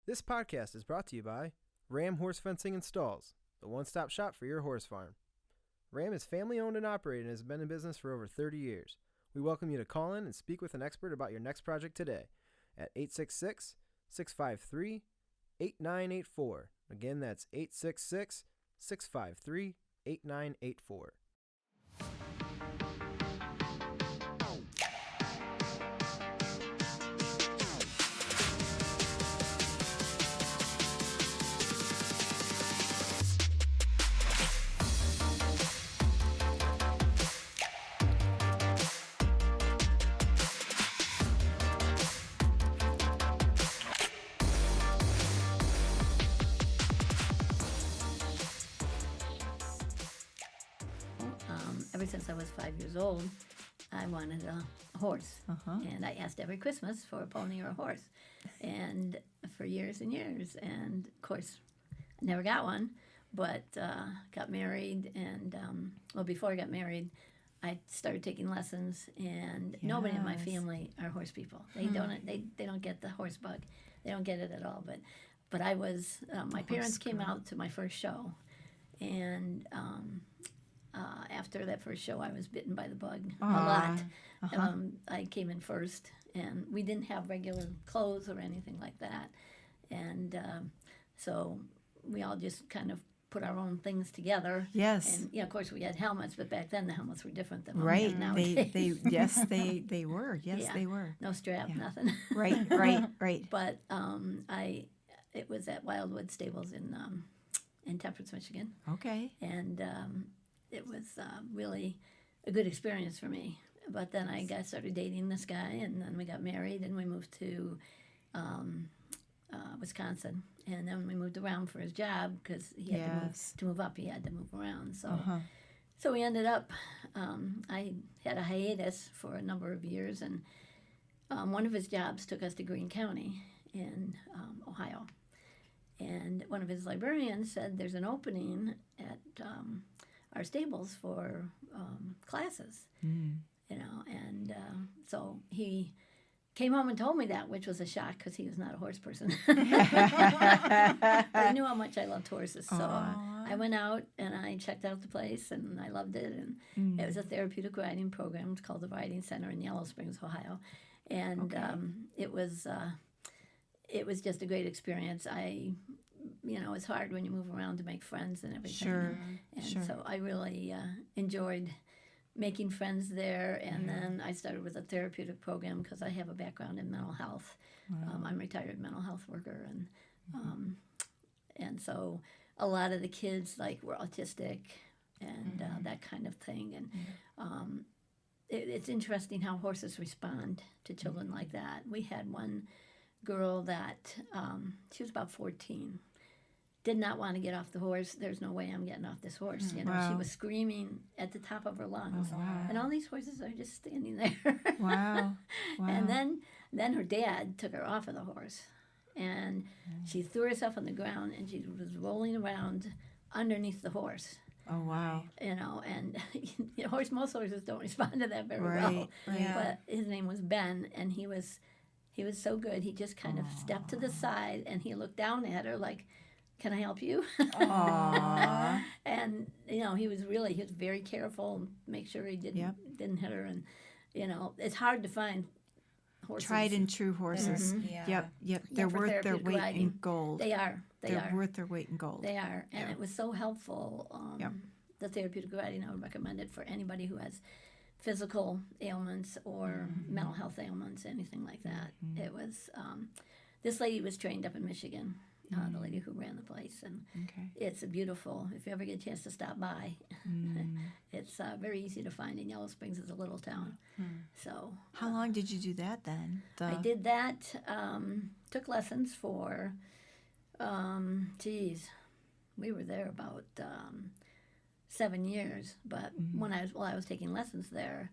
This podcast is brought to you by Ramm Horse Fencing and Stalls, the one-stop shop for your horse farm. Ramm is family-owned and operated and has been in business for over 30 years. We welcome you to call in and speak with an expert about your next project today at 866-653-8984. Again, that's 866-653-8984. Ever since I was 5 years old, I wanted a horse. And I asked every Christmas for a pony or a horse. And for years and years. And, of course, I never got one, but got married. And, before I got married, I started taking lessons. And nobody in my family are horse people. They don't get the horse bug. They don't get it at all. But I was, my parents came out to my first show. And after that first show, I was bitten by the bug a lot. I came in first, and we didn't have regular clothes or anything like that. And so we all just kind of put our own things together. Yes. And, of course, we had helmets, but back then the helmets were different than what we Right. have nowadays. They were. Yes, Yeah. they were. No strap, nothing. Right. But it was at Wildwood Stables in Temperance, Michigan. Okay. And it was really a good experience for me. But then I started dating this guy, and then we got married, and we moved to Wisconsin. And then we moved around for his job because he had to move up. He had to move around. So we ended up, I had a hiatus for a number of years, and one of his jobs took us to Greene County in Ohio. And one of his librarians said there's an opening at our stables for classes, and so he came home and told me that, which was a shock because he was not a horse person. But I knew how much I loved horses, so I went out and I checked out the place, and I loved it. And it was a therapeutic riding program. It's called the Riding Center in Yellow Springs, Ohio, and it was just a great experience. It's hard when you move around to make friends and everything. Sure. So I really enjoyed making friends there. And then I started with a therapeutic program because I have a background in mental health. I'm a retired mental health worker. And so a lot of the kids were autistic and that kind of thing. And it's interesting how horses respond to children like that. We had one girl that she was about 14, did not want to get off the horse. There's no way I'm getting off this horse. She was screaming at the top of her lungs. And all these horses are just standing there. Wow. And then her dad took her off of the horse, and she threw herself on the ground, and she was rolling around underneath the horse. Oh, wow. And most horses don't respond to that very well. Yeah. But his name was Ben, and he was so good. He just kind of stepped to the side, and he looked down at her like, "Can I help you?" Aww. And he was very careful, make sure he didn't hit her. And it's hard to find horses. Tried and true horses. Mm-hmm. Yep. They're worth their weight in gold. They are. They're worth their weight in gold. They are, and it was so helpful. The therapeutic riding, I would recommend it for anybody who has physical ailments or mental health ailments, anything like that. It was this lady was trained up in Michigan, the lady who ran the place, and it's a beautiful. If you ever get a chance to stop by, it's very easy to find. In Yellow Springs is a little town. So how long did you do that then? I did that. Took lessons for, we were there about 7 years, but while I was taking lessons there,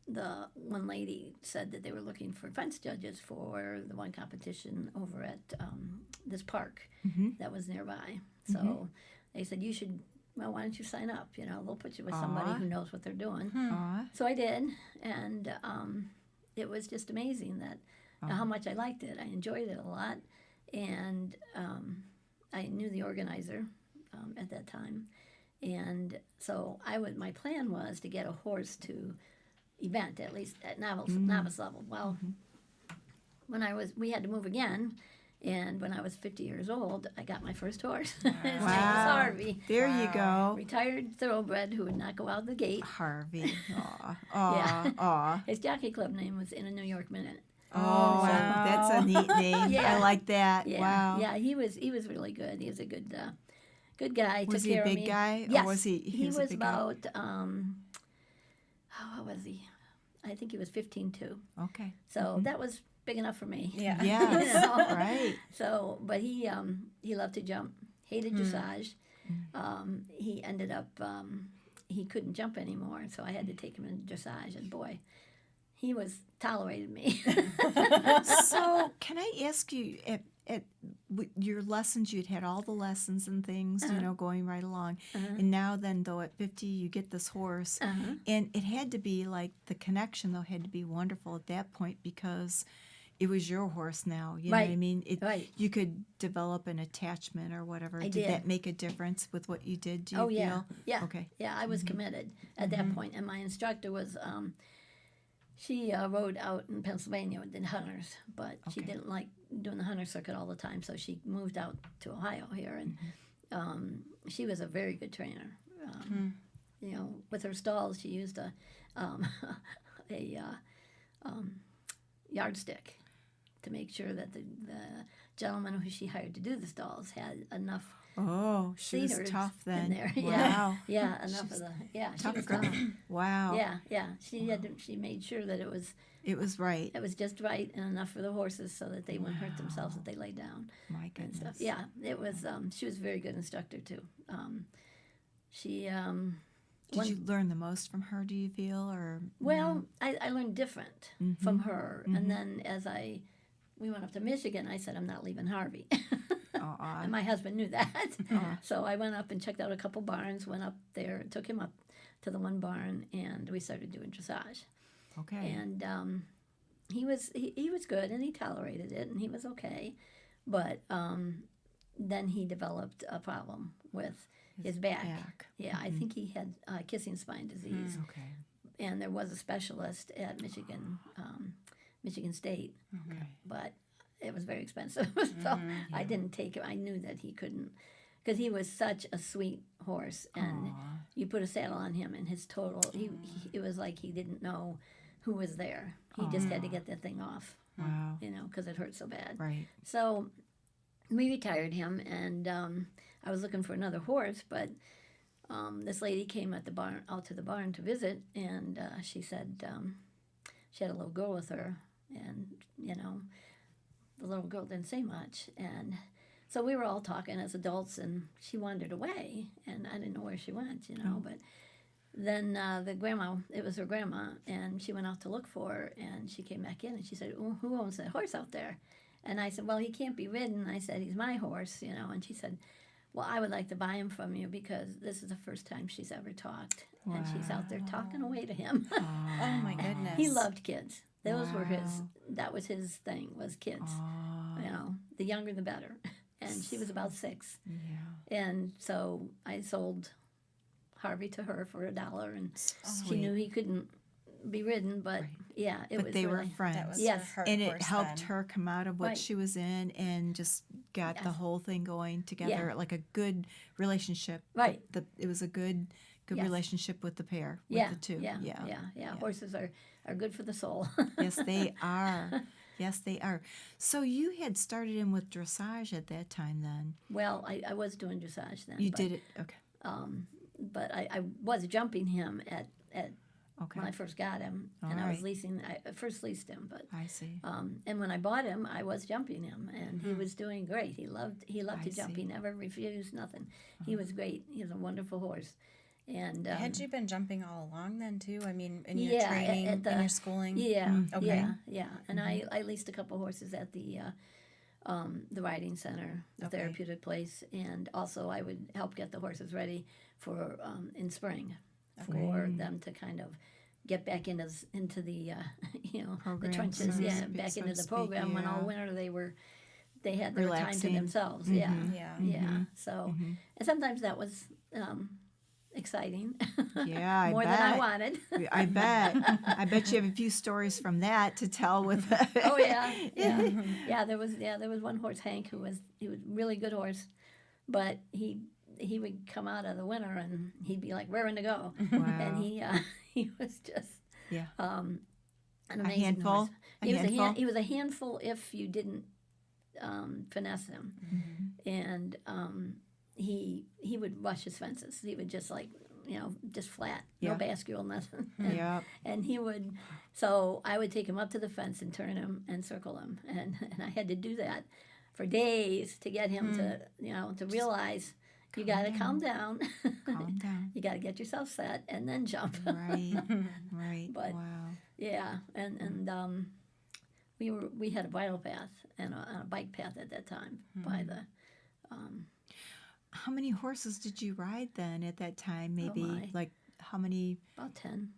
the one lady said that they were looking for fence judges for the one competition over at this park that was nearby. So they said, why don't you sign up? They'll put you with somebody who knows what they're doing. So I did, and it was just amazing that how much I liked it. I enjoyed it a lot, and I knew the organizer at that time, and so my plan was to get a horse to event, at least at novice level. Well, we had to move again. And when I was 50 years old, I got my first horse. His name was Harvey. There you go. Retired thoroughbred who would not go out the gate. Harvey. Aw. Yeah. Aw. His jockey club name was In a New York Minute. Oh, wow. That's a neat name. Yeah. I like that. Yeah. Wow. Yeah, he was really good. He was a good guy. Was Took he care a of big me. guy? Yes. Or was he was a was big guy? about what was he? I think he was 15'2". Okay. So that was big enough for me. Yeah. Yes. You know? Right. So, but he loved to jump, hated dressage. He ended up he couldn't jump anymore, so I had to take him into dressage, and boy, he tolerated me. So, can I ask you, at your lessons, you'd had all the lessons and things, going right along, and now then, though, at 50, you get this horse, and it had to be like the connection, though, had to be wonderful at that point because it was your horse now. You know what I mean? You could develop an attachment or whatever. Did that make a difference with what you did? Do you feel? Yeah. Okay. Yeah, I was committed at that point, and my instructor was. She rode out in Pennsylvania and did hunters, but she didn't like doing the hunter circuit all the time, so she moved out to Ohio here, and she was a very good trainer. With her stalls, she used a yardstick to make sure that the gentleman who she hired to do the stalls had enough. Oh, she was cedars tough then. in there. Wow. Yeah, enough of the. Yeah, she Tough was girl. tough. Wow. Yeah. She made sure that it was right. just right and enough for the horses so that they wouldn't hurt themselves if they lay down. My And goodness. stuff. Yeah, it was. She was a very good instructor too. She. Did you learn the most from her? Do you feel or? Well, I learned different from her, and then as we went up to Michigan, I said I'm not leaving Harvey. And my husband knew that. So I went up and checked out a couple barns, went up there, took him up to the one barn, and we started doing dressage. Okay. And he was good, and he tolerated it, and he was okay. But then he developed a problem with his back. Yeah, I think he had kissing spine disease. Okay. And there was a specialist at Michigan State, but it was very expensive. So I didn't take it. I knew that he couldn't, because he was such a sweet horse, and you put a saddle on him, and his total, it was like he didn't know who was there. He just had to get that thing off. Wow. Because it hurt so bad. Right. So we retired him, and I was looking for another horse, but this lady came out to the barn to visit, and she said she had a little girl with her, and the little girl didn't say much, and so we were all talking as adults, and she wandered away, and I didn't know where she went, but then it was her grandma, and she went out to look for her, and she came back in, and she said, "Oh, who owns that horse out there?" And I said, "Well, he can't be ridden." I said, "He's my horse," and she said, "Well, I would like to buy him from you because this is the first time she's ever talked." Wow. And she's out there talking away to him. Oh my goodness. He loved kids. That was his thing, was kids. The younger the better. And she was about 6. Yeah. And so I sold Harvey to her for $1, and she Sweet. knew he couldn't be ridden, but Right. it But was they were really, friends. That was Yes. her And it horse helped then. her come out of what Right. she was in and just got the Yes. whole thing going together, like a good relationship. Right. It was a good Yes. relationship with the pair, with the two. Yeah. Horses are good for the soul. Yes, they are. Yes, they are. So you had started in with dressage at that time then. Well, I was doing dressage then. You but, did it. Okay. But I was jumping him at Okay. when I first got him, and All I was right. I first leased him, but I see. and when I bought him, I was jumping him, and he was doing great. He loved I to jump. see. He never refused nothing. He was great. He was a wonderful horse. And Had you been jumping all along then too? I mean, in your Yeah, training, at the- in your schooling? yeah, Okay. yeah. And I leased a couple horses at the riding center, the Okay. therapeutic place, and also I would help get the horses ready for in spring for them to kind of get back into the the Program, trenches, so to yeah, speak, back so into to the speak, program when all yeah. winter they had their time to Relaxing. themselves. Mhm. Yeah, Yeah. yeah. So, and sometimes that was exciting. Yeah, I More bet. than I wanted. I bet. I bet you have a few stories from that to tell with. Oh yeah, yeah. There was one horse, Hank, he was a really good horse, but he would come out of the winter and he'd be like raring to go, Wow. and he was just Yeah. an A amazing handful. horse. A He was handful. he was a handful if you didn't finesse him, and he would rush his fences. He would just just flat, Yeah. no bascule, nothing. And, Yeah. and he would, so I would take him up to the fence and turn him and circle him, and I had to do that for days to get him to to realize you got to calm down. Calm down. You got to get yourself set and then jump. Right. Right. But- Wow. Yeah, and we had a bridle path and a bike path at that time by the. How many horses did you ride then at that time? Maybe my. like how many? About 10.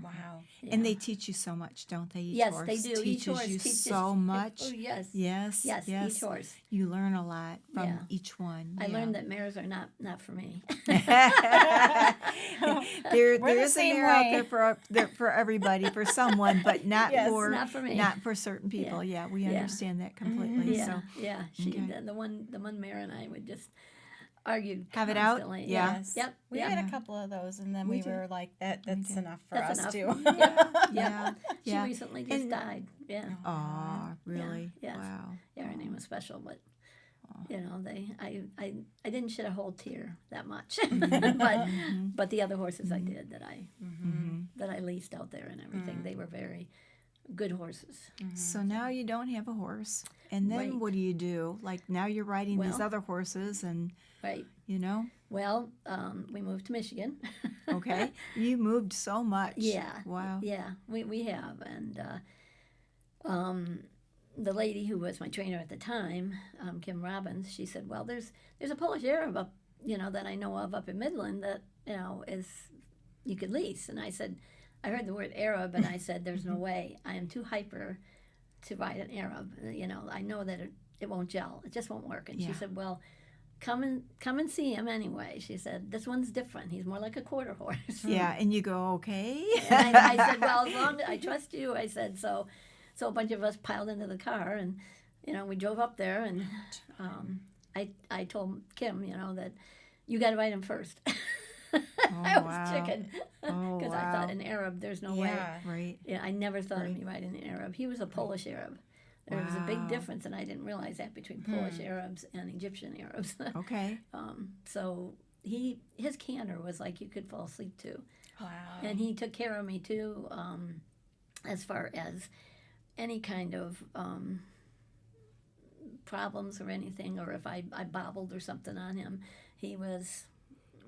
Wow. Yeah. And they teach you so much, don't they? Each Yes, horse they do. Each teaches horse you teaches so much. Oh, yes. Yes. Yes, Yes. each horse. You learn a lot from Yeah. each one. I yeah. learned that mares are not for me. there We're the is a same mare out way. there for everybody, for someone, but not Yes, for not for me. not for certain people. Yeah, we Yeah. understand that completely. Yeah, So yeah. She okay. the one mare and I would just argue Have it out? constantly. Yeah. Yes. Yep. We yep. had a couple of those, and then We we, did. were like, that's did. enough for That's us enough. too. Yeah. yeah, She yeah. recently just And- died. Yeah. Oh, really? yes. Wow. Yeah, her name was special, but I didn't shed a whole tear that much, but the other horses I did that I leased out there and everything. They were very good horses. So now you don't have a horse, and then Right. what do you do? Like now you're riding these Well- other horses, and Right. Well, We moved to Michigan. okay, you moved so much. Yeah. Wow. Yeah, we have, and the lady who was my trainer at the time, Kim Robbins, she said, "Well, there's a Polish Arab up, that I know of up in Midland that is you could lease." And I said, I heard the word Arab, and I said, "There's no way. I am too hyper to ride an Arab. I know that it won't gel. It just won't work." And she Yeah. said, "Well, come and see him anyway." She said, "This one's different. He's more like a quarter horse." Yeah, and you go, okay. And I said, "Well, as long as I trust you," I said. So a bunch of us piled into the car, and we drove up there, and I told Kim, that you got to ride him first. I was wow. chicken Oh, because I thought an Arab, there's no way. Yeah. Right. Yeah, I never thought of Right. me riding an Arab. He was a Polish Arab. There was a Wow. big difference, and I didn't realize that between Polish Arabs and Egyptian Arabs. Okay. So his canter was like you could fall asleep to. Wow. And he took care of me too, as far as any kind of problems or anything, or if I bobbled or something on him, he was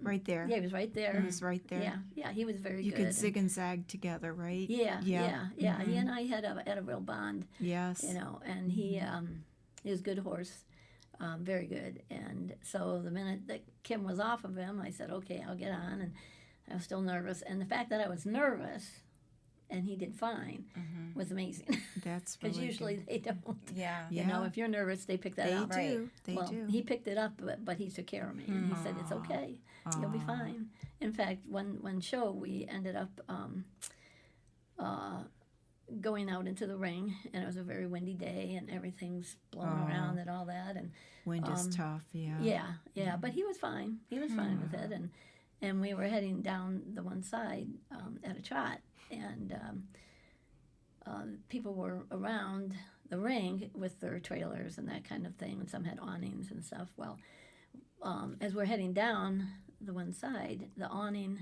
Right there. he was right there. He was right there. Yeah, he was very You good. could And- zig and zag together, right? yeah. He Mhm. and I had a real bond, Yes. and he was a good horse, very good. And so the minute that Kim was off of him, I said, "Okay, I'll get on," and I was still nervous. And the fact that I was nervous and he did fine was amazing. That's Because really usually good. they don't. Yeah. Yeah. If you're nervous, they pick that They up. do. Right. They Well, do. he picked it up, but he took care of me, and he said it's okay. You'll be Aw. fine. In fact, one show we ended up going out into the ring, and it was a very windy day, and everything's blowing Aw. around and all that, and Wind is tough. Yeah. yeah. But he was fine. He was fine with it, and we were heading down the one side at a trot, and people were around the ring with their trailers and that kind of thing, and some had awnings and stuff. Well, as we're heading down the one side, the awning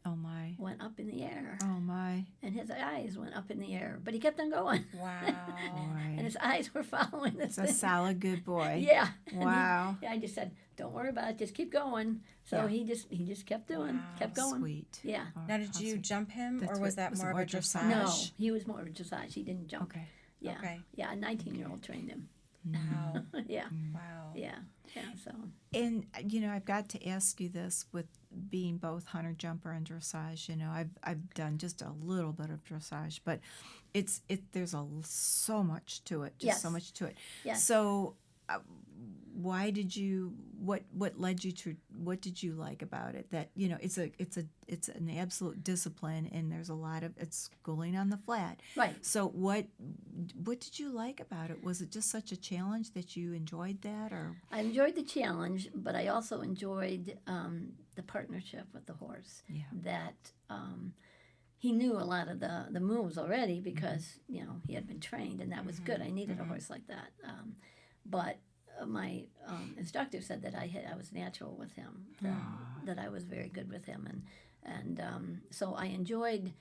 Oh my. went up in the air, Oh my. and his eyes went up in the air, but he kept on going, Wow. and Boy. his eyes were following this It's a thing. solid good boy. Yeah. And Wow. I just said, "Don't worry about it. Just keep going." So Yeah. he just kept doing, Wow. kept going. Sweet. Yeah. Oh, Now, did how you sweet. jump him, That's or what- was that was it more of more a dressage? No, dressage? he was more dressage. He didn't jump. Okay. Yeah. Okay. Yeah, a 19-year-old trained him. Wow. Yeah. Wow. Yeah. Yeah. So. And I've got to ask you this with being both hunter jumper and dressage. I've done just a little bit of dressage, but there's so much to it, just so much to it. Yes. So why did you what led you to, what did you like about it? That it's an absolute discipline, and there's a lot of it's schooling on the flat. Right. So what did you like about it? Was it just such a challenge that you enjoyed that, or? I enjoyed the challenge, but I also enjoyed the partnership with the horse. Yeah. That he knew a lot of the moves already because he had been trained, and that was good. I needed a horse like that. But my instructor said that I was natural with him, that I was very good with him, and so I enjoyed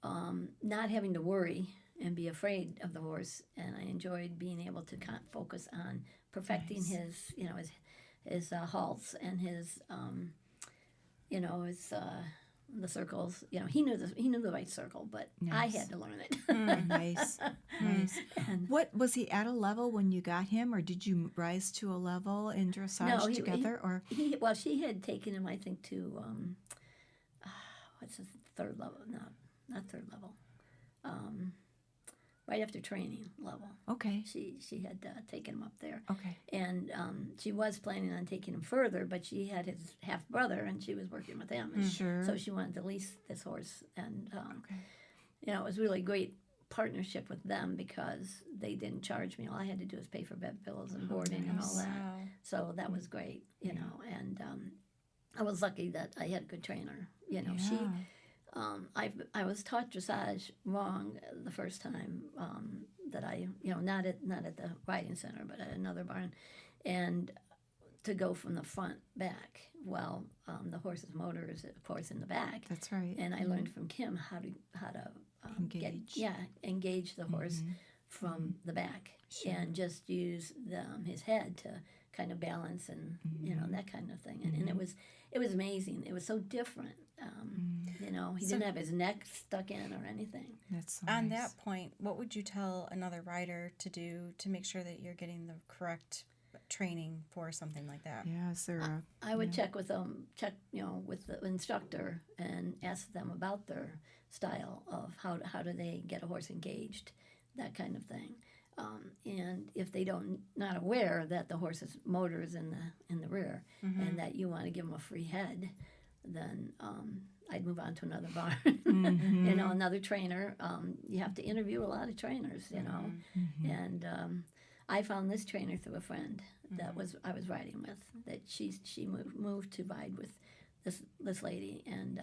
not having to worry and be afraid of the horse, and I enjoyed being able to focus on perfecting his halts and his the circles. He knew the right circle, but I had to learn it. Nice. And what was he at a level when you got him, or did you rise to a level in dressage together? Or she had taken him, I think, to what's his third level? No, not third level. Right after training level. Okay. She had taken him up there. Okay. And she was planning on taking him further, but she had his half brother, and she was working with him. And Sure. So she wanted to lease this horse, and it was really great partnership with them because they didn't charge me. All I had to do was pay for bed bills and boarding and all that. Wow. So that was great, and I was lucky that I had a good trainer. I was taught dressage wrong the first time that I, not at the riding center, but at another barn, and to go from the front back. Well, the horse's motor is, of course, in the back. That's right. And I learned from Kim how to engage the horse from the back, and just use his head to kind of balance and that kind of thing. And it was amazing. It was so different. He didn't have his neck stuck in or anything. That's so On nice. that point, what would you tell another rider to do to make sure that you're getting the correct training for something like that? Yeah, is there I would check with the instructor and ask them about their style of how do they get a horse engaged, that kind of thing. And if they not aware that the horse's motor is in the rear, and that you want to give them a free head, then I'd move on to another barn. Another trainer. You have to interview a lot of trainers, and I found this trainer through a friend that I was riding with. That she moved to ride with this lady, and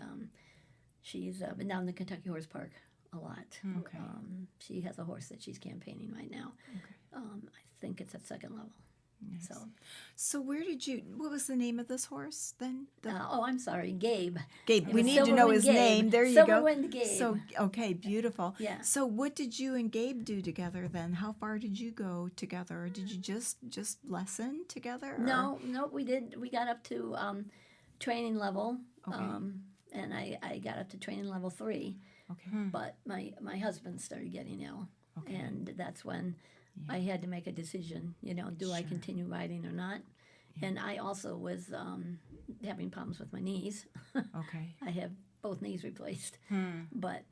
she's been down the Kentucky Horse Park a lot. Okay. She has a horse that she's campaigning right now. Okay. I think it's at second level. Nice. So what was the name of this horse then? I'm sorry, Gabe. Gabe, It we was need to know Silverwind his Gabe. name. There you go. Silverwind Gabe. So, okay, beautiful. Yeah. So what did you and Gabe do together then? How far did you go together? Or did you just lesson together? Or? No, we did. We got up to training level, Okay. and I got up to training level 3. Okay. But my husband started getting ill, Okay. and that's when I had to make a decision. Do I Sure. continue riding or not? And I also was having problems with my knees. Okay. I have both knees replaced, but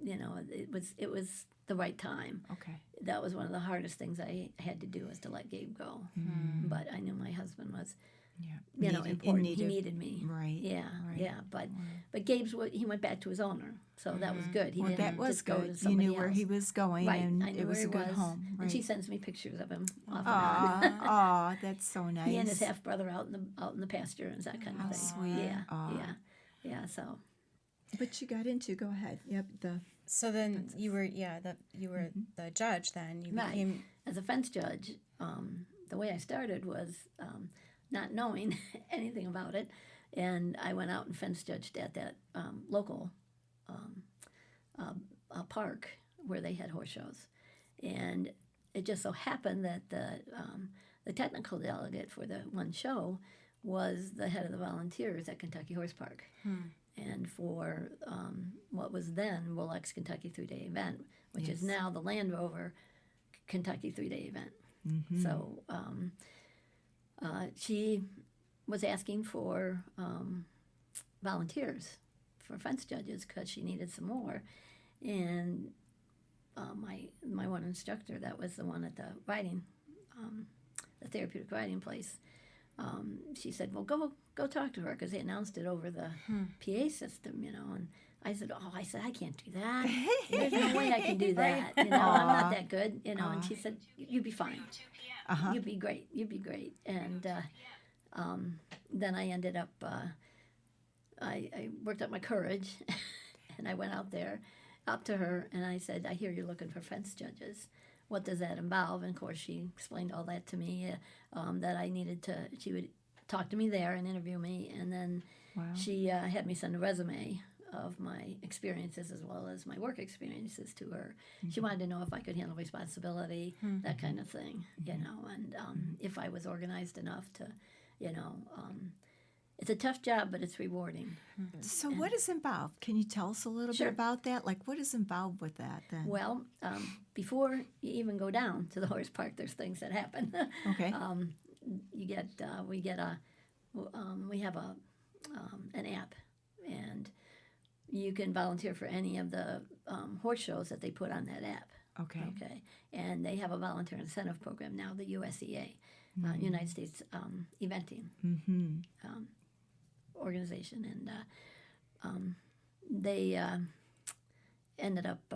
it was the right time. Okay. That was one of the hardest things I had to do, was to let Gabe go. But I knew my husband was, important. He needed me. Right. Yeah, right. yeah. But Gabe's, he went back to his owner, so that was good. He Well, didn't that was just go to good. You somebody knew where else. he was going, Right, and I knew it was where a good he was. home. Right. And she sends me pictures of him off and on. Aw, that's so nice. He and his half brother out in the pasture and that kind of How thing. sweet. Yeah, Aw. yeah. So But you got into, go ahead. Yep, So then you were the judge. Then you Right. became as a fence judge, the way I started was not knowing anything about it, and I went out and fence judged at that local park where they had horse shows, and it just so happened that the technical delegate for the one show was the head of the volunteers at Kentucky Horse Park, and for what was then Rolex Kentucky 3-day event, which is now the Land Rover Kentucky 3-day event. So she was asking for volunteers for fence judges because she needed some more. And my one instructor, that was the one at the riding, the therapeutic riding place, she said, well, go talk to her, because they announced it over the PA system, and I said, I can't do that. There's no way I can do that. I'm not that good, and she said, you'd be fine. You'd be great. And then I ended up, I worked up my courage, and I went out there up to her, and I said, I hear you're looking for fence judges. What does that involve? And of course, she explained all that to me, that I needed to, she would talk to me there and interview me, and then she had me send a resume of my experiences as well as my work experiences to her. She wanted to know if I could handle responsibility, that kind of thing, and if I was organized enough to, it's a tough job, but it's rewarding. So what is involved? Can you tell us a little bit about that? Like, what is involved with that then? Well, before you even go down to the horse park, there's things that happen. Okay. We have an app, and you can volunteer for any of the horse shows that they put on that app. Okay. And they have a volunteer incentive program now, the USEA, United States Eventing Organization, and they ended up.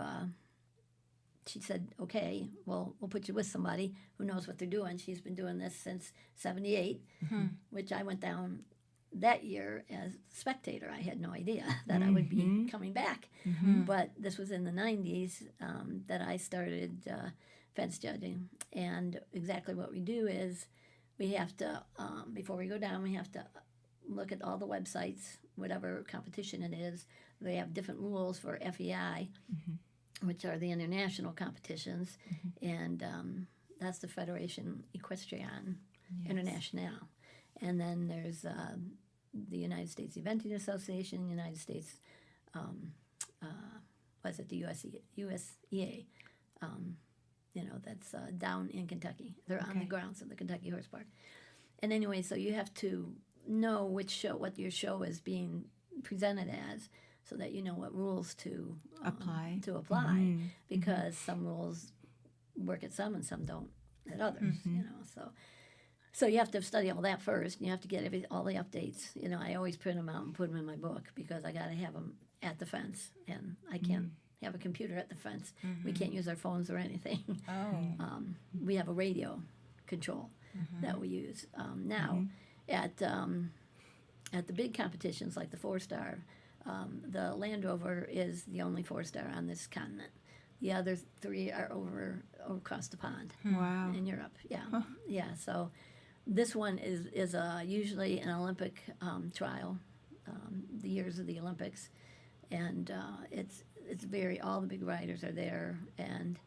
She said, "Okay, well, we'll put you with somebody who knows what they're doing." She's been doing this since '78, which I went down that year as spectator. I had no idea that I would be coming back, but this was in the '90s that I started fence judging, and exactly what we do is we have to, before we go down, we have to look at all the websites, whatever competition it is. They have different rules for FEI, which are the international competitions, and that's the Federation Equestrian Internationale. And then there's the United States Eventing Association, United States, the USEA, that's down in Kentucky. They're on the grounds of the Kentucky Horse Park. And anyway, so you have to know what your show is being presented as, so that you know what rules to apply. Because some rules work at some and some don't at others. So you have to study all that first. You have to get all the updates. I always print them out and put them in my book, because I got to have them at the fence, and I can't have a computer at the fence. We can't use our phones or anything. We have a radio control that we use now. At the big competitions like the 4-star, the Land Rover is the only 4-star on this continent. The other 3 are over across the pond. Wow. In Europe. Yeah. So this one is usually an Olympic trial, the years of the Olympics, and it's all the big riders are there, and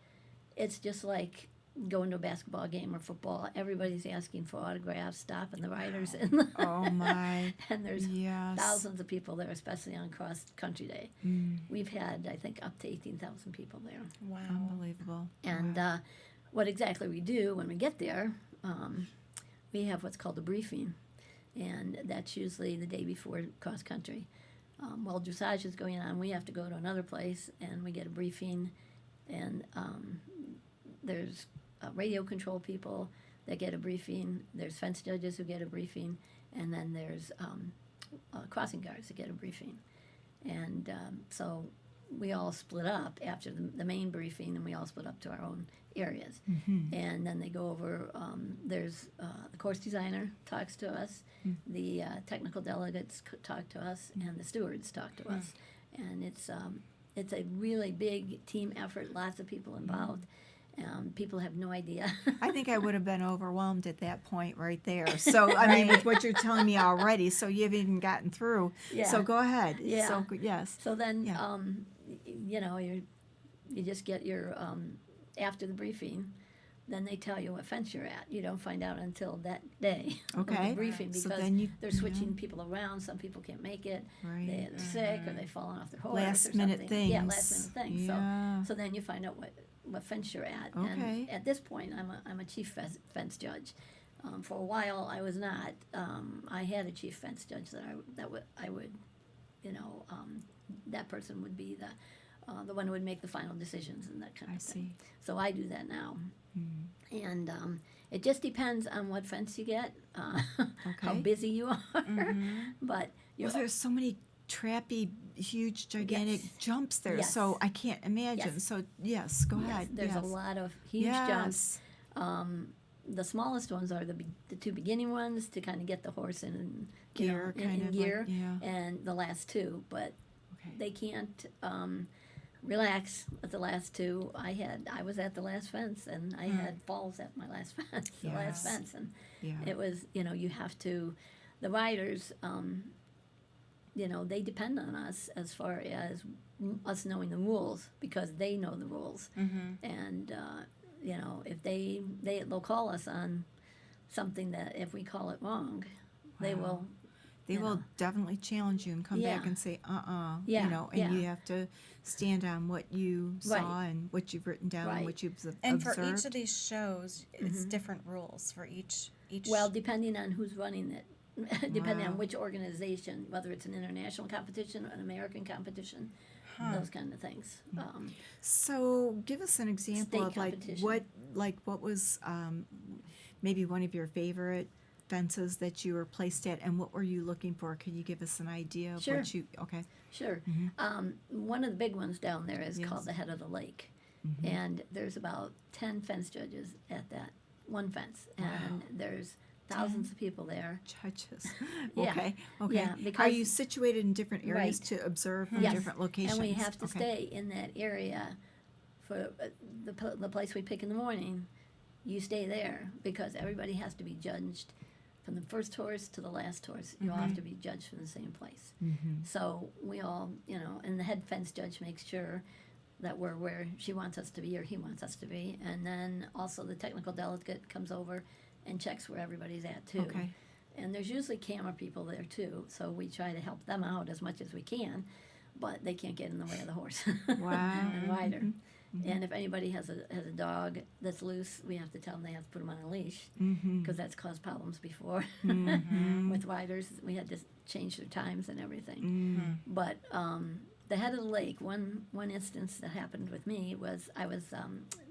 it's just like going to a basketball game or football. Everybody's asking for autographs, stopping the riders, and oh my! And there's thousands of people there, especially on cross country day. We've had, I think, up to 18,000 people there. Wow, unbelievable! And what exactly we do when we get there, we have what's called a briefing, and that's usually the day before cross country. While dressage is going on, we have to go to another place, and we get a briefing, and there's radio control people that get a briefing. There's fence judges who get a briefing, and then there's crossing guards that get a briefing. And so we all split up after the main briefing, and we all split up to our own areas. And then they go over, there's the course designer talks to us, the technical delegates talk to us, and the stewards talk to us. And it's a really big team effort, lots of people involved. People have no idea. I think I would have been overwhelmed at that point right there. So, I mean, with what you're telling me already, so you haven't even gotten through. Yeah. So go ahead. Yeah. So, yes. So then, you just get your, after the briefing, then they tell you what fence you're at. You don't find out until that day of the briefing, because so then they're switching people around. Some people can't make it. Right. They're sick, or they've fallen off their horse. Last or something. minute things. Yeah, last minute things. Yeah. So then you find out what fence you're at. Okay. And at this point, I'm a chief fence judge. For a while, I was not. I had a chief fence judge that I would that person would be the one who would make the final decisions and that kind I of thing. see. So I do that now. And it just depends on what fence you get, how Okay. busy you are. But Well, there's so many trappy, huge, gigantic Yes. jumps there, Yes. so I can't imagine. Yes. So yes, go yes, ahead. there's yes. a lot of huge jumps. Yes. The smallest ones are the two beginning ones to kind of get the horse in Gear, in kind of gear, like, yeah. and the last two. But Okay. they can't relax at the last two. I was at the last fence, and I had falls at my last fence, the last Yes. fence, and Yeah. it was you have to. The riders, they depend on us as far as us knowing the rules because they know the rules, and if they'll call us on something that if we call it wrong, they will. They will definitely challenge you and come back Yeah. and say, Yeah, and yeah. you have to stand on what you saw Right. and what you've written down and Right. what you've And observed. for each of these shows, it's different rules for each. Well, depending on who's running it, depending Wow. on which organization, whether it's an international competition, an American competition, those kind of things. So give us an example State of competition. what was maybe one of your favorite fences that you were placed at, and what were you looking for? Could you give us an idea of Sure. what you? Okay. Sure. One of the big ones down there is called the Head of the Lake. And there's about 10 fence judges at that one fence. And there's thousands of people there. Judges. Yeah. Okay. Okay. Yeah, Are because- you situated in different areas Right. to observe from Yes. different locations? And we have to Okay. stay in that area for the place we pick in the morning. You stay there because everybody has to be judged from the first horse to the last horse. You all have to be judged from the same place. So we all, and the head fence judge makes sure that we're where she wants us to be or he wants us to be. And then also the technical delegate comes over and checks where everybody's at too. Okay. And there's usually camera people there too, so we try to help them out as much as we can, but they can't get in the way of the horse Wow. and rider. And if anybody has a dog that's loose, we have to tell them they have to put them on a leash because that's caused problems before with riders. We had to change their times and everything. But the Head of the Lake, one instance that happened with me was I was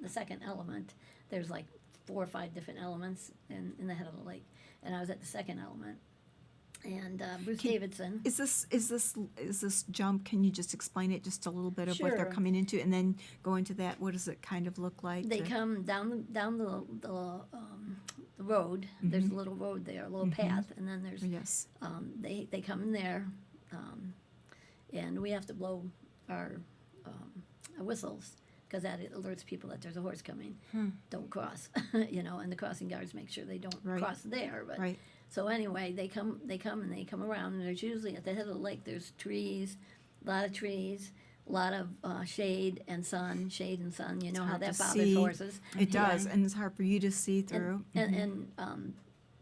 the second element. There's like 4 or 5 different elements in the Head of the Lake, and I was at the second element. And Bruce Davidson. Is this jump? Can you just explain it just a little bit of what they're Sure. coming into, and then go into that? What does it kind of look like? They come down the road. There's a little road there, a little path, and then there's Yes. they come in there, and we have to blow our whistles because that alerts people that there's a horse coming. Don't cross, and the crossing guards make sure they don't Right. cross there. But Right. so anyway, they come around, and there's usually at the head of the lake there's trees, a lot of trees. A lot of shade and sun. You know how hard that to bothers see. horses. It does, and it's hard for you to see through. And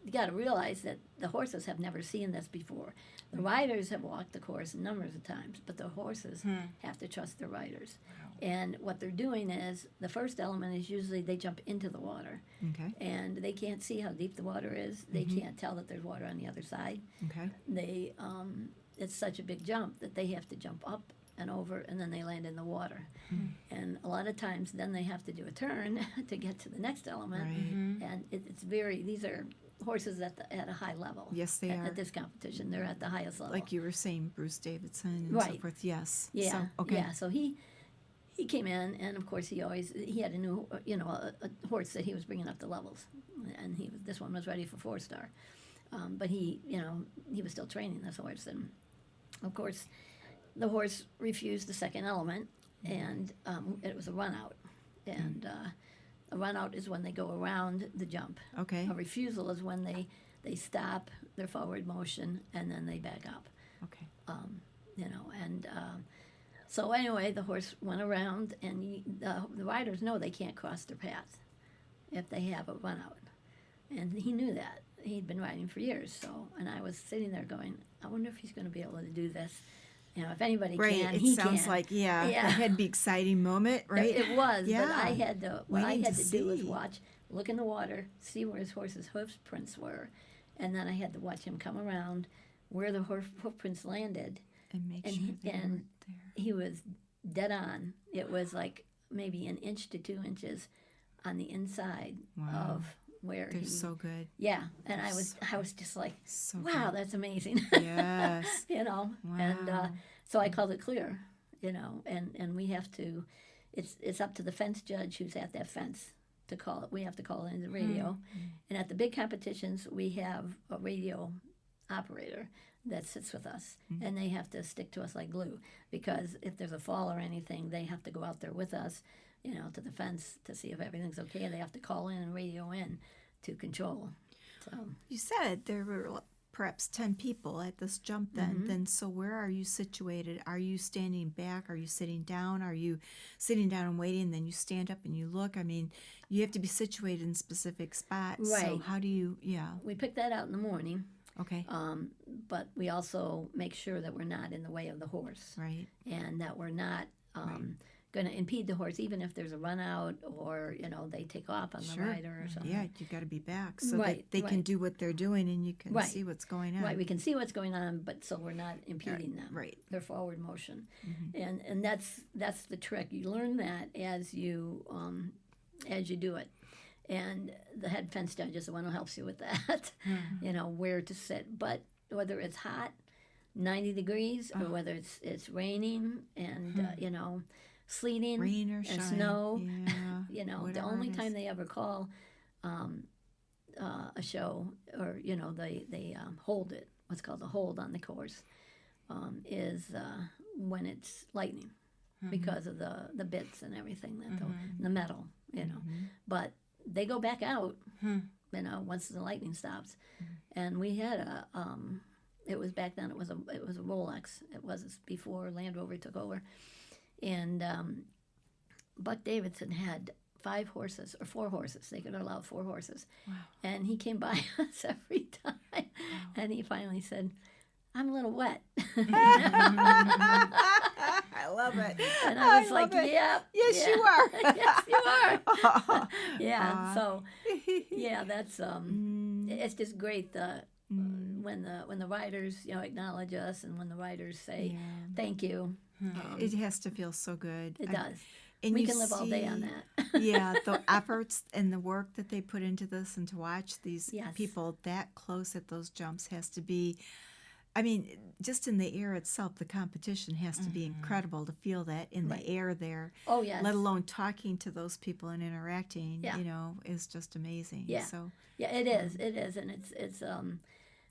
you got to realize that the horses have never seen this before. The riders have walked the course numbers of times, but the horses have to trust their riders. And what they're doing is the first element is usually they jump into the water, Okay. and they can't see how deep the water is. They can't tell that there's water on the other side. Okay. They it's such a big jump that they have to jump up and over, and then they land in the water. And a lot of times then they have to do a turn to get to the next element. Right. And it's these are horses at a high level. Yes, they are. At this competition, they're at the highest level. Like you were saying, Bruce Davidson and so Right. forth. Yes. Yeah, So, okay. yeah. So he came in, and of course he had a new, a horse that he was bringing up the levels, and this one was ready for 4-star, but he was still training this horse, and of course the horse refused the second element, and it was a run out, and a run out is when they go around the jump. Okay. A refusal is when they stop their forward motion and then they back up. Okay. So anyway, the horse went around, and the riders know they can't cross their path if they have a run out, and he knew that. He'd been riding for years, and I was sitting there going, I wonder if he's going to be able to do this. If anybody Right. can, It he sounds can. like Yeah. it had to be exciting moment, right? It was, Yeah. but I had to. What I Waiting had to to do was see. watch, look in the water, see where his horse's hoof prints were, and then I had to watch him come around, where the hoof prints landed, And make and sure he, they and weren't there. he was dead on. It was like maybe an inch to 2 inches on the inside of where They're he. so good. Yeah, and They're I was just like, So wow, good. that's amazing. Yes. Wow. And so I called it clear, and we have to. It's up to the fence judge who's at that fence to call it. We have to call it in the radio, and at the big competitions we have a radio operator that sits with us, and they have to stick to us like glue, because if there's a fall or anything, they have to go out there with us, to the fence to see if everything's okay. They have to call in and radio in to control. So You said there were perhaps 10 people at this jump then. Then so where are you situated? Are you standing back? Are you sitting down? Are you sitting down and waiting, and then you stand up and you look? I mean, you have to be situated in specific spots. So Right. how do you, we pick that out in the morning. Okay. But we also make sure that we're not in the way of the horse, Right. and that we're not going to impede the horse, even if there's a run out or they take off on the rider or something. Yeah, you got to be back so Right, that they can right. do what they're doing and you can Right. see what's going on. Right, we can see what's going on, but so we're not impeding them. Right. Their forward motion, and that's the trick. You learn that as you do it, and the head fence judge is the one who helps you with that. Where to sit, but whether it's hot, 90 degrees, or whether it's raining and sleeting Rain or and shine. snow. Yeah. The whatever only it is. time they ever call a show, or they hold it, what's called a hold on the course, is when it's lightning, because of the bits and everything that the metal, but they go back out, once the lightning stops. And we had it was back then, it was a Rolex. It was before Land Rover took over. And Buck Davidson had 5 horses or 4 horses. They could allow 4 horses. Wow. And he came by us every time. And he finally said, "I'm a little wet." I love it. And I was love like, it. "Yep. Yes, yeah. you are. Yes, you are." Yeah. Aw. So, yeah, that's it's just great when the riders acknowledge us, and when the riders say thank you. It has to feel so good. It does. And We you can live all day on see- that. Yeah, the efforts and the work that they put into this, and to watch these Yes. people that close at those jumps has to be, I mean, just in the air itself, the competition has to be incredible to feel that in Right. the air there. Oh, yes. Let alone talking to those people and interacting, Yeah. is just amazing. Yeah. So, Yeah, it is. It is, and it's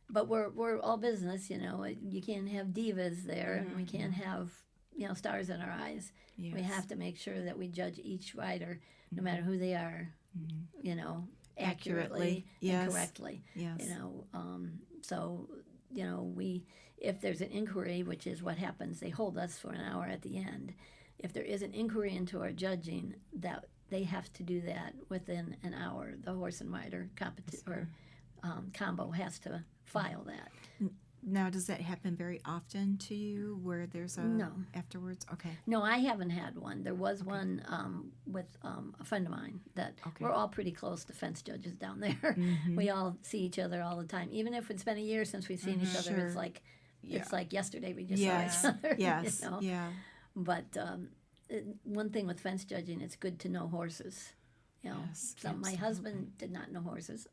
but we're all business. You can't have divas there, and we can't have stars in our eyes. yes. We have to make sure that we judge each rider, no matter who they are, accurately Yes. and correctly. Yes. So we, if there's an inquiry, which is what happens, they hold us for an hour at the end. If there is an inquiry into our judging, that they have to do that within an hour. The horse and rider combo has to file that. Now, does that happen very often to you, where there's a No. afterwards? Okay. No, I haven't had one. There was one with a friend of mine that Okay. we're all pretty close to fence judges down there. We all see each other all the time. Even if it's been a year since we've seen each other, Sure. it's like Yeah. it's like yesterday we just Yes. saw each other. Yes. Yeah. But one thing with fence judging, it's good to know horses. Yes, So my absolutely. husband did not know horses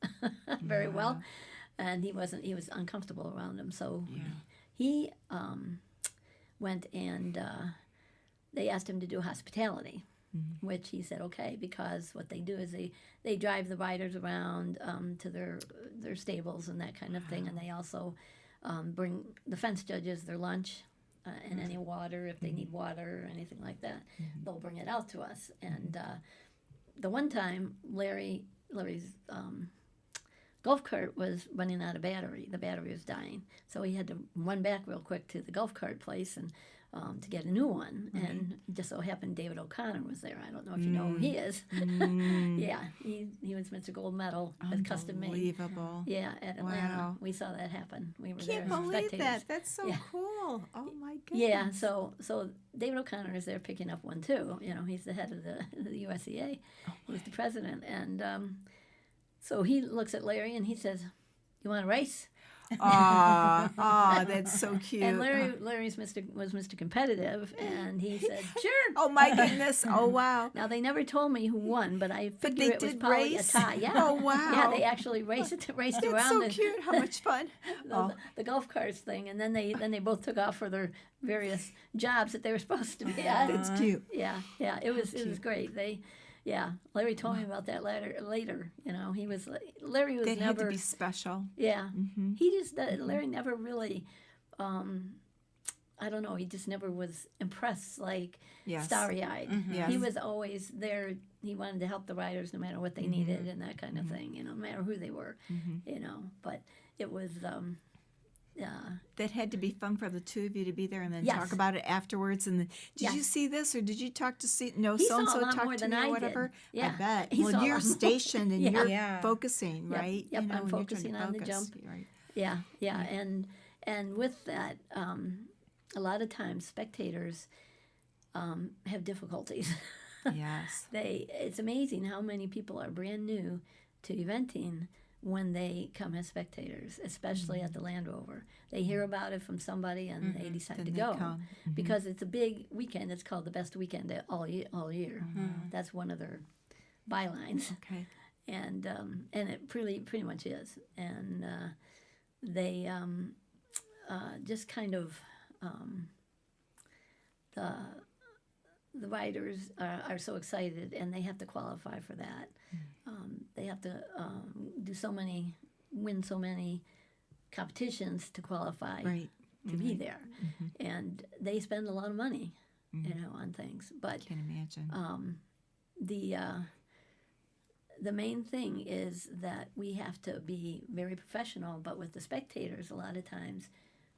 very well, and he was uncomfortable around them. So he went and they asked him to do hospitality, which he said okay, because what they do is they drive the riders around to their stables and that kind of thing, and they also bring the fence judges their lunch and any water if they need water or anything like that. They'll bring it out to us. And the one time Larry's golf cart was running out of battery. The battery was dying, so he had to run back real quick to the golf cart place and to get a new one. And it just so happened David O'Connor was there. I don't know if you know who he is. Yeah, he was Mr. Gold Medal with custom made. Unbelievable. Yeah, at Atlanta. Wow. We saw that happen. We were Can't there as believe spectators. that. That's so Yeah. cool. Oh my goodness. Yeah, so David O'Connor is there picking up one too. He's the head of the USEA. He's the president, and so he looks at Larry and he says, "You want to race?" Aw, that's so cute. And Larry's was Mr. Competitive, and he said, "Sure." Oh my goodness! Oh wow! Now they never told me who won, but I But figure they it was did probably race? a tie. Yeah. Oh wow! Yeah, they actually raced That's around so cute. How much fun! the golf carts thing, and then they both took off for their various jobs that they were supposed to be at. That's cute. Yeah, it was great. Larry told me about that later. You know, Larry was That never had to be special. Yeah, he just Larry never really. I don't know. He just never was impressed, like starry-eyed. Yes. He was always there. He wanted to help the riders no matter what they needed and that kind of thing. You know, no matter who they were. You know, but it was. That had to be fun for the two of you to be there and then Yes. talk about it afterwards. And did you Yes. see this or did you talk to see? No, He so and saw a so lot talked more to than me I or did. whatever. Yeah. I bet. He Well, saw a you're lot more. stationed and Yeah. you're Yeah. focusing, Yep. right? Yep, You know, I'm and you're trying focusing to on the focus. jump. Right. Yeah. And with that, a lot of times spectators have difficulties. Yes. It's amazing how many people are brand new to eventing when they come as spectators, especially at the Land Rover. They hear about it from somebody and they decide Then to they go come. because it's a big weekend. It's called the best weekend all year. That's one of their bylines, Okay. and it pretty much is. And they just kind of the riders are so excited, and they have to qualify for that. They have to win so many competitions to qualify Right. to be there, and they spend a lot of money, you know, on things. But Can't imagine. the main thing is that we have to be very professional. But with the spectators, a lot of times,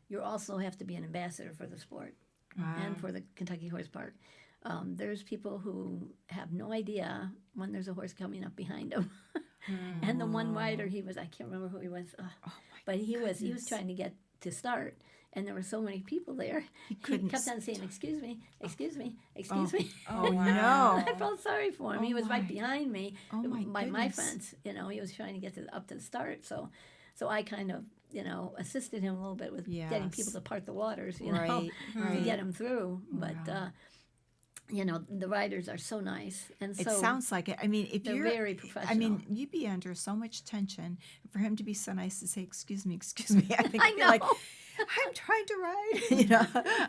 you also have to be an ambassador for the sport and for the Kentucky Horse Park. There's people who have no idea when there's a horse coming up behind them. And the one rider, I can't remember who he was, but he was trying to get to start. And there were so many people there. He kept on saying, "Excuse me, excuse me, excuse me." Oh wow. no. I felt sorry for him. He was right behind me by my goodness. fence. You know, he was trying to get up to the start. So I kind of, you know, assisted him a little bit with getting Yes. people to part the waters, you know, Right. to Right. get him through. But you know, the riders are so nice, and so It sounds like it. I mean, if they're you're very professional. I mean, you'd be under so much tension for him to be so nice to say, "Excuse me, excuse me." I think I you'd be like, know. "I'm trying to ride, you know,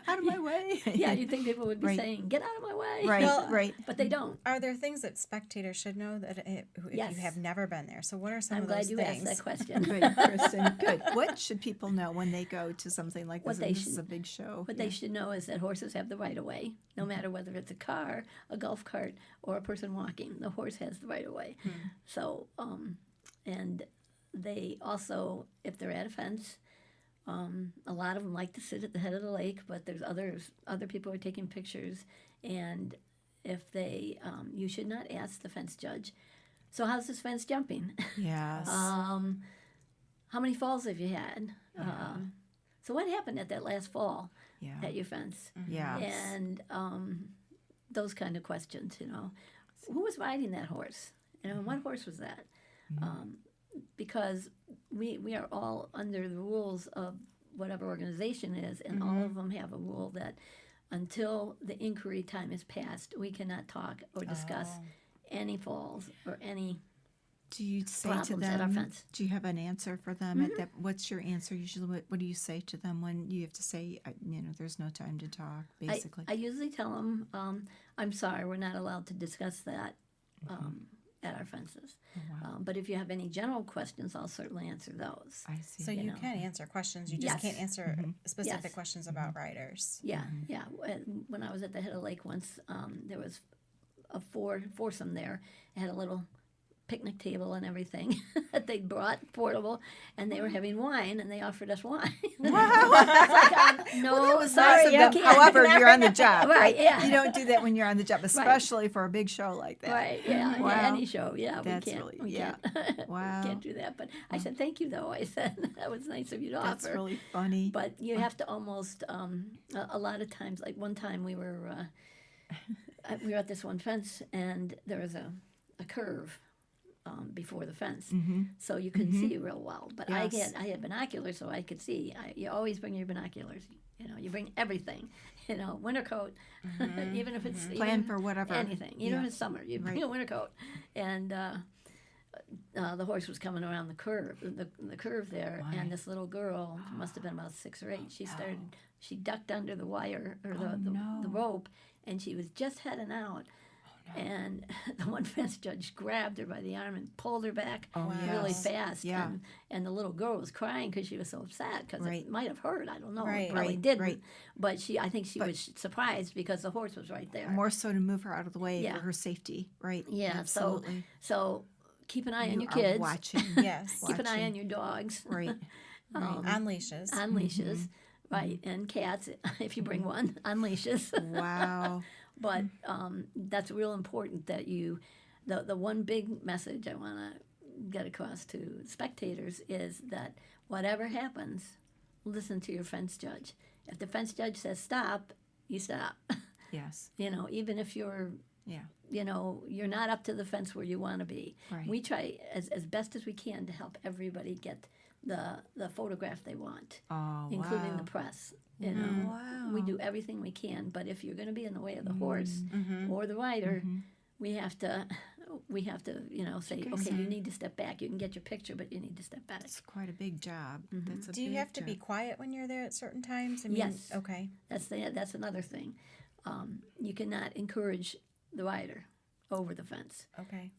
out of my way." Yeah, you'd think people would be Right. saying, "Get out of my way." Right, Well, right. But they don't. Are there things that spectators should know that if Yes. you have never been there? So what are some I'm of glad those you things? asked that question. Good, Kristen. Good. What should people know when they go to something like What this? they And this should- is a big show. What they should know is that horses have the right of way, no matter whether it's a car, a golf cart, or a person walking. The horse has the right of way. So, and they also, if they're at a fence, a lot of them like to sit at the head of the lake, but there's other people are taking pictures, and if they, you should not ask the fence judge, "So how's this fence jumping?" Yes. How many falls have you had? So what happened at that last fall yeah. at your fence? Yes. And those kind of questions, you know. Who was riding that horse? You know, and what horse was that? Because we are all under the rules of whatever organization is, and all of them have a rule that until the inquiry time is passed, we cannot talk or discuss any falls or any Do you say to problems at our them? fence. Do you have an answer for them? At that, what's your answer usually? What do you say to them when you have to say, you know, there's no time to talk? Basically. I usually tell them, I'm sorry, we're not allowed to discuss that at our fences. But if you have any general questions, I'll certainly answer those. I see. So you know. can answer questions. You just Yes. can't answer specific Yes. questions about riders. Yeah, yeah. When I was at the head of the lake once, there was a foursome there. It had a little picnic table and everything that they brought portable, and they were having wine, and they offered us wine. No, That was sorry, nice of you them. can't. However, you're on the job, Right, yeah. You don't do that when you're on the job, especially for a big show like that. Right, yeah, Wow. yeah, any show, yeah, That's we can't, really- we yeah. can't, Wow. can't do that. But I said, thank you, though. I said, that was nice of you to That's offer. really funny. But you have to almost, a lot of times, like one time we were at this one fence, and there was a curve before the fence, Mm-hmm. so you couldn't see real well. But Yes. I had binoculars, so I could see. You always bring your binoculars. You know, you bring everything. You know, winter coat, even if it's Plan for whatever. anything. Even if Yeah. it's summer, you bring Right. a winter coat. And the horse was coming around the curve, the curve there, My. and this little girl must have been about 6 or 8. She started. She ducked under the wire or Oh, the no. rope, and she was just heading out. And the one fence judge grabbed her by the arm and pulled her back Oh, really yes. fast. Yeah. And the little girl was crying because she was so upset because Right. it might have hurt. I don't know. Right. It probably Right, didn't. right. But I think she But- was surprised because the horse was right there. More so to move her out of the way Yeah. for her safety. Right. Yeah, Absolutely. So keep an eye on You your are kids. watching. Yes. Keep an eye watching. on your dogs. Right. On leashes. On leashes. Right. And cats, if you bring one, on leashes. Wow. But that's real important that the one big message I want to get across to spectators is that whatever happens, listen to your fence judge. If the fence judge says stop, you stop. Yes. You know, even if you're, Yeah. you know, you're not up to the fence where you want to be. Right. We try as best as we can to help everybody get the photograph they want, Oh, including wow. the press. You know, Wow. we do everything we can, but if you're going to be in the way of the horse or the rider, we have to, you know, say, okay, you need to step back. You can get your picture, but you need to step back. It's quite a big job. That's a Do you big have to be job. quiet when you're there at certain times? I mean, Yes. Okay. That's another thing. You cannot encourage the rider over the fence. Okay.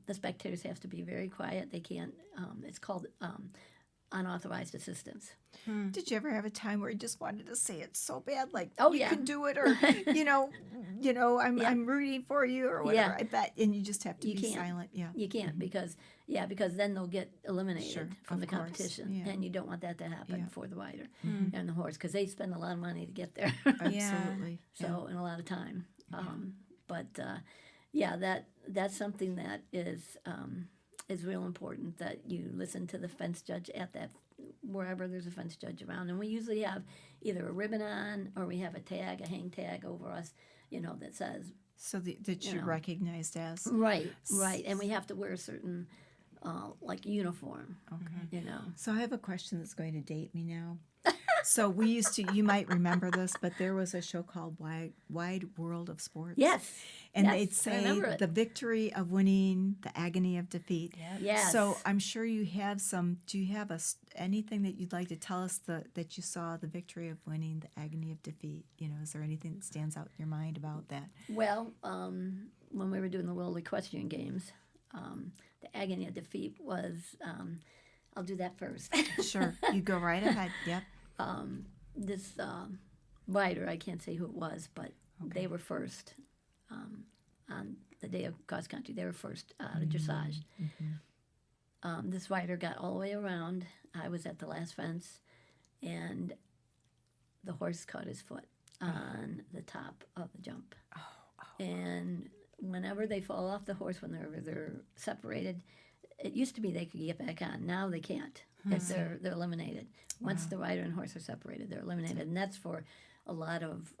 The spectators have to be very quiet. They can't. It's called unauthorized assistance. Did you ever have a time where you just wanted to say it so bad, like Oh, you yeah. can do it, or I'm rooting for you, or whatever? Yeah. I bet, and you just have to You be can't. silent. Yeah. You can't because then they'll get eliminated Sure, from of the course, competition, yeah. and you don't want that to happen Yeah. for the rider and the horse because they spend a lot of money to get there. Absolutely. So and a lot of time. That's something that is real important that you listen to the fence judge at that wherever there's a fence judge around, and we usually have either a ribbon on or we have a hang tag over us, you know, that says So that you're know. recognized as. right, and we have to wear a certain like uniform, Okay. you know. So I have a question that's going to date me now. So we used to, you might remember this, but there was a show called Wide World of Sports. Yes, And yes, they'd I say remember it. the victory of winning, the agony of defeat. Yes. So I'm sure you have some. Do you have anything that you'd like to tell us that you saw the victory of winning, the agony of defeat? You know, is there anything that stands out in your mind about that? Well, when we were doing the World Equestrian Games, the agony of defeat was. I'll do that first. Sure, you go right ahead. Yep. This rider, I can't say who it was, but they were first on the day of cross country. They were first out of dressage. This rider got all the way around. I was at the last fence, and the horse caught his foot on the top of the jump. And whenever they fall off the horse, whenever they're separated, it used to be they could get back on. Now they can't. If they're eliminated. Once the rider and horse are separated, they're eliminated, and that's for a lot of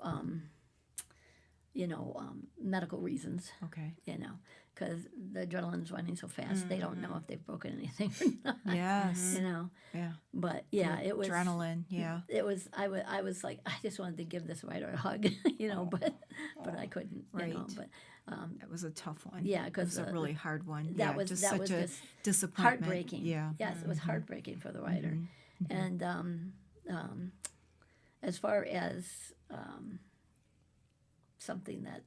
medical reasons. Okay. You know, because the adrenaline's running so fast, they don't know if they've broken anything or not. Yes. You know, Yeah. but yeah, it was Adrenaline. Yeah. It was. I was like, I just wanted to give this rider a hug, you know, but I couldn't. Right. You know, but It was a tough one. Yeah, it 'cause, was a really hard one. that Yeah, was just that such was a just disappointment. heartbreaking. Yeah. Yes, it was heartbreaking for the rider. And as far as something that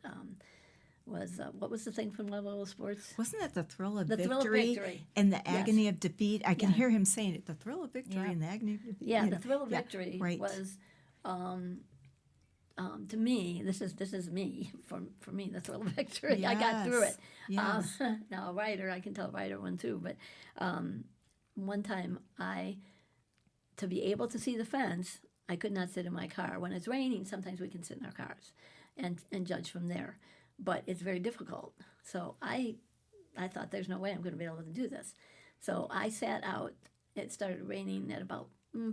was what was the thing from Level of Sports? Wasn't that the thrill of The victory thrill of victory. and the agony of defeat? I can Yeah. hear him saying it. The thrill of victory Yeah. and the agony of defeat. Yeah, you the know. thrill of Yeah, victory right. was. To me, this is me. For me, the thrill of victory. I got through it. Yes. Now a writer, I can tell a writer one too. But one time, to be able to see the fence, I could not sit in my car. When it's raining, sometimes we can sit in our cars, and judge from there. But it's very difficult. So I thought there's no way I'm going to be able to do this. So I sat out. It started raining at about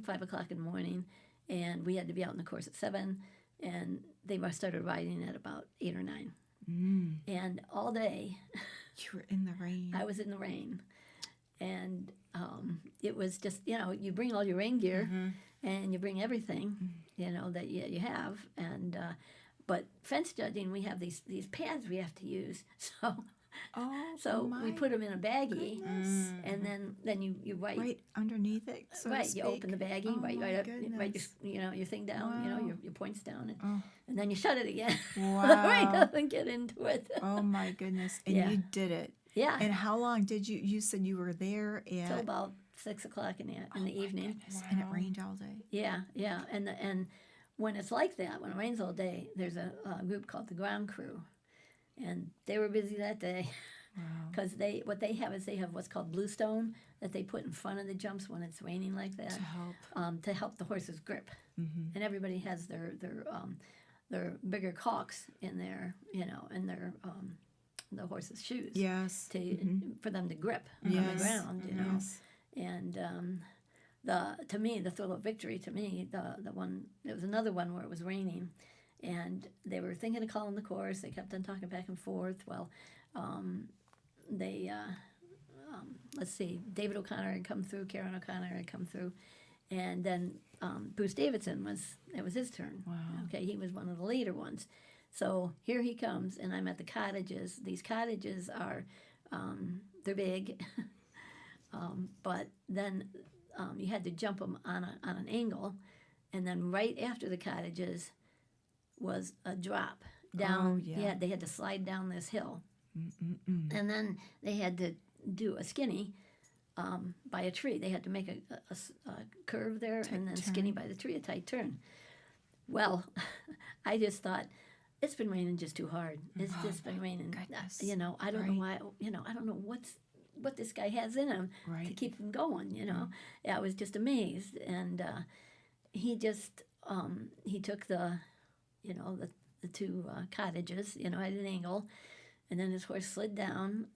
5 o'clock in the morning, and we had to be out in the course at 7. And they started riding at about 8 or 9. And all day, You were in the rain. I was in the rain. And it was just, you bring all your rain gear and you bring everything, that you have. And but fence judging, we have these pads we have to use. So we put them in a baggie, and then you write right underneath it. So right, to you speak. open the baggie, write your thing down, Wow. your points down, and then you shut it again. Wow. The rain doesn't get into it. Oh my goodness! And Yeah. you did it. Yeah. And how long did you? You said you were there Till at about 6 o'clock in the evening. and it rained all day. Yeah, and when it's like that, when it rains all day, there's a group called the ground crew, and they were busy that day because they have what's called bluestone that they put in front of the jumps when it's raining like that to help the horse's grip, and everybody has their bigger caulks in their in their the horse's shoes for them to grip on the ground, Yes. and to me, the thrill of victory, the one, there was another one where it was raining, and they were thinking of calling the course. They kept on talking back and forth. Well, let's see, David O'Connor had come through, Karen O'Connor had come through, and then Bruce Davidson it was his turn. Wow. Okay, he was one of the later ones. So here he comes, and I'm at the cottages. These cottages are, they're big, but then you had to jump them on an angle, and then right after the cottages was a drop down. Oh, yeah. They had to slide down this hill, and then they had to do a skinny by a tree. They had to make a curve there, and then skinny by the tree, a tight turn. Well, I just thought, it's been raining just too hard. It's just been raining. Goodness. I don't know why. I don't know what this guy has in him to keep him going. Yeah, I was just amazed, and he just he took the two cottages, at an angle, and then his horse slid down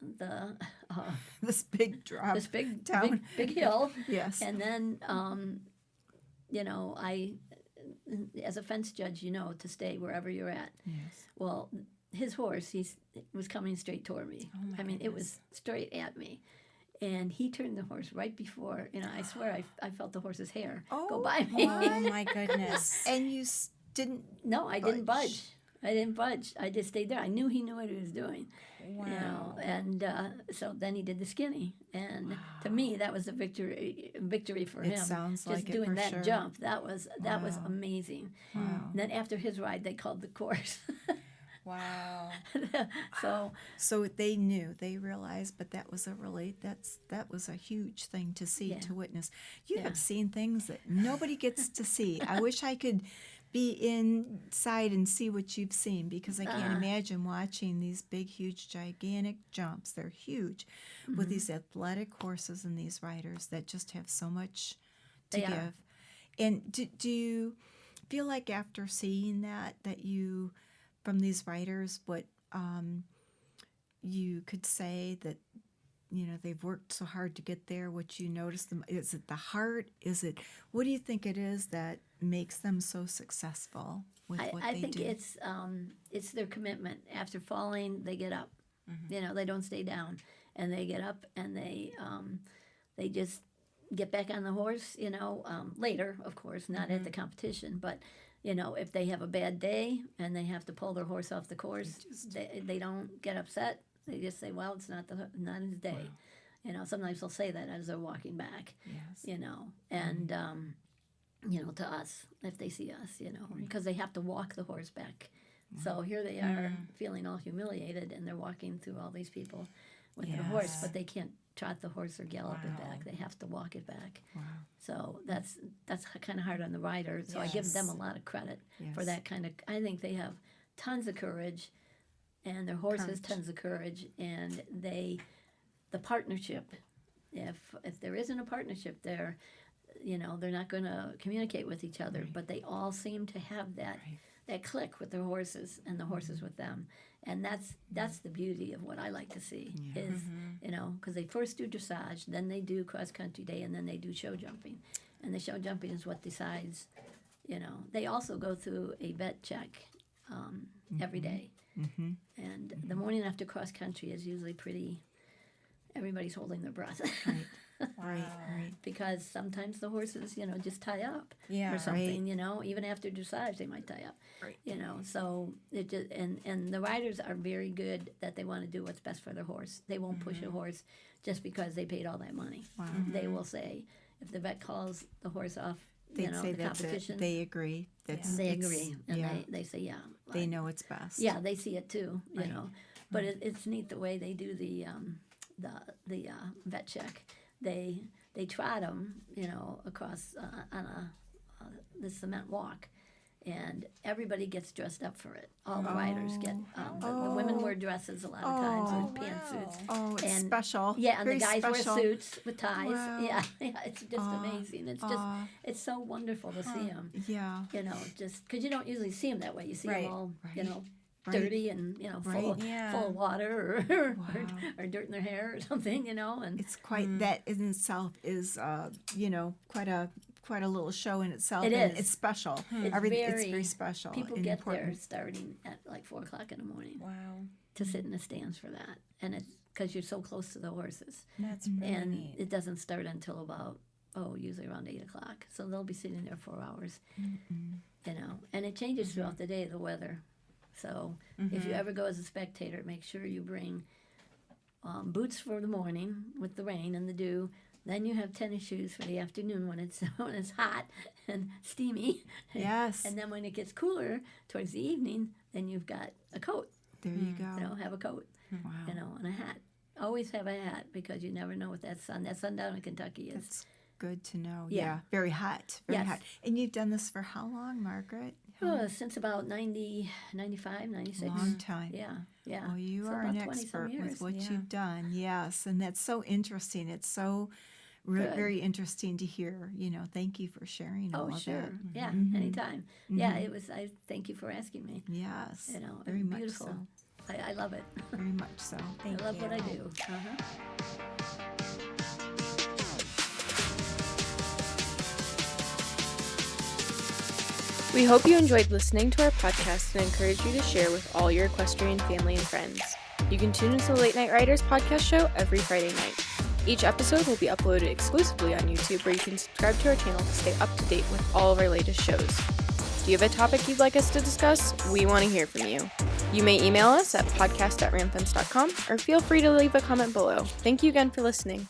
this big drop. this big down. big hill. Yes. And then I, as a fence judge, to stay wherever you're at. Yes. Well, his horse, was coming straight toward me. Oh my It was straight at me. And he turned the horse right before, I swear I felt the horse's hair go by me. Oh my goodness. And you didn't. No, I didn't budge. I didn't budge. I just stayed there. I knew he knew what he was doing. Wow. And so then he did the skinny. And to me, that was a victory for him. It sounds just like it doing for that sure. jump. That was amazing. Wow. And then after his ride, they called the course. Wow. So they knew, they realized, but that was that was a huge thing to see, to witness. You have seen things that nobody gets to see. I wish I could be inside and see what you've seen, because I can't imagine watching these big, huge, gigantic jumps. They're huge with these athletic horses and these riders that just have so much to They give. are. And do you feel like after seeing that you, from these riders, what you could say that, they've worked so hard to get there, what you notice them, is it the heart? What do you think it is that makes them so successful with what I they think do? it's their commitment. After falling, they get up. They don't stay down, and they get up, and they just get back on the horse. Later, of course, not at the competition, but if they have a bad day and they have to pull their horse off the course, they don't get upset. They just say, "Well, it's not his day." Wow. Sometimes they'll say that as they're walking back. Yes. And to us, if they see us, because they have to walk the horse back. So here they are feeling all humiliated, and they're walking through all these people with their horse, but they can't trot the horse or gallop it back. They have to walk it back. Wow. So that's kind of hard on the rider. So I give them a lot of credit for that kind of. I think they have tons of courage, and their horse has tons of courage, and the partnership. If there isn't a partnership there, they're not going to communicate with each other. But they all seem to have that click with their horses, and the horses with them. And that's the beauty of what I like to see is, because they first do dressage, then they do cross country day, and then they do show jumping. And the show jumping is what decides, they also go through a vet check every day. And the morning after cross country is usually everybody's holding their breath. Right. Because sometimes the horses, just tie up Yeah. or something, even after dressage they might tie up, so it just, and the riders are very good that they want to do what's best for their horse. They won't push a horse just because they paid all that money. Wow. They will say, if the vet calls the horse off, They'd say the that's competition, it. They agree. they agree, and they say, they know it's best. yeah, they see it too, but it's neat the way they do the vet check. They trot them, across on the cement walk, and everybody gets dressed up for it. All the riders get. The women wear dresses a lot of times, or pantsuits. Oh, it's And- special. Yeah, and Very the guys special. wear suits with ties. Wow. Yeah, it's just amazing. It's just it's so wonderful to see them. Yeah. Just because you don't usually see them that way. You see Right. them all, Right. dirty and full of water or dirt in their hair or something, and It's quite that in itself is quite a little show in itself. It and is. It's special. It's It's very special. people and get important. there starting at like 4:00 in the morning Wow. to sit in the stands for that, and it's because you're so close to the horses, That's really and neat. it doesn't start until about usually around 8:00. So they'll be sitting there 4 hours, and it changes throughout the day, the weather. So if you ever go as a spectator, make sure you bring boots for the morning with the rain and the dew. Then you have tennis shoes for the afternoon when it's hot and steamy. Yes. And then when it gets cooler towards the evening, then you've got a coat. There you go. Have a coat. Wow. And a hat. Always have a hat because you never know what that sun down in Kentucky is. That's good to know. Yeah. Yeah. Very hot. Very Yes. hot. And you've done this for how long, Margaret? Since about 90, 95, 96. Long time. Yeah. Oh, you So are about an 20 some expert with years. what Yeah. you've done. Yes. And that's so interesting. It's so Good. very interesting to hear. Thank you for sharing all Oh, of sure. that. Yeah, anytime. Yeah, it was. I thank you for asking me. Yes. Very very much beautiful. so. I love it. Very much so. Thank I love you. what I do. Uh-huh. We hope you enjoyed listening to our podcast and encourage you to share with all your equestrian family and friends. You can tune into the Late Night Riders podcast show every Friday night. Each episode will be uploaded exclusively on YouTube, where you can subscribe to our channel to stay up to date with all of our latest shows. Do you have a topic you'd like us to discuss? We want to hear from you. You may email us at podcast@rammfence.com or feel free to leave a comment below. Thank you again for listening.